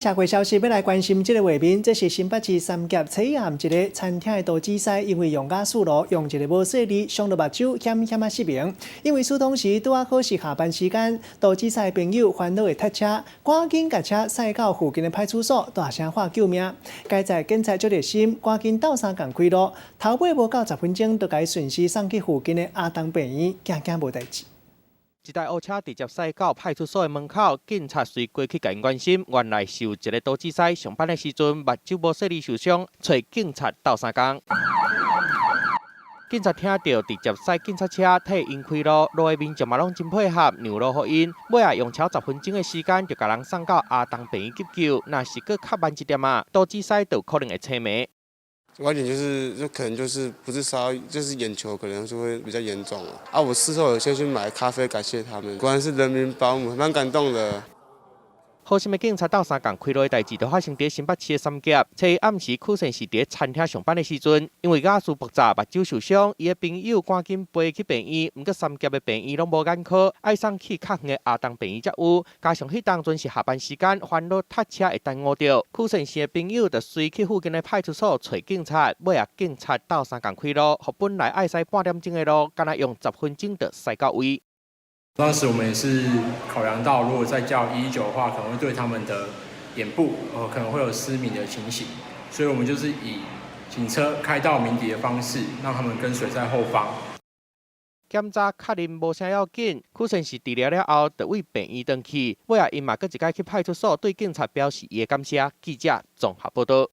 社会消息要来关心这个画面，这是新北市三峡菜岸一个餐厅的杜子师，因为用假树路用一个无细字伤到目睭，险险啊失明。因为事当时拄啊好是下班时间，杜子师的朋友烦恼会塞车，赶紧把车驶到附近的派出所，大声喊救命。该在警察足热心，赶紧斗相共开路，头尾无到10分钟，就该顺势送去附近的阿东病院，惊无代志。 一台乌车直接驶到派出所的门口，警察随过去甲因关心，原来是有一个杜子师上班的时阵，目睭无细字受伤，找警察斗相共。警察听到直接驶警察车替因开路，路的民众嘛拢真配合，让路给因。尾啊用超10分钟的时间，就甲人送到阿东病院急救。若是搁较慢一点啊，杜子师就可能会车迷。 晚点就可能就是不是烧，就是眼球可能就会比较严重了。啊，我事后有先去买咖啡感谢他们，果然是人民保姆，蛮感动的。 好心的警察斗相共开路的代志，就发生在新北市的三峡。初暗时，屈臣氏伫餐厅上班的时阵，因为假事复杂，目睭受伤，伊的朋友赶紧陪去病院。不过三峡的病院拢无眼科，爱送去较远的阿东病院才有。加上迄当阵是下班时间，烦恼塞车会耽误着。屈臣氏的朋友就随去附近的派出所找警察，尾啊警察斗相共开路，互本来爱驶半点钟的路，敢若用10分钟就驶到位。 当时我们也是考量到，如果再叫119的话，可能会对他们的眼部可能会有失明的情形，所以我们就是以警车开到鸣笛的方式，让他们跟随在后方。检查确认无啥要紧，屈臣氏治疗了后，就为病院回去。尾啊，因嘛搁一摆去派出所对警察表示伊的感谢。记者综合报道。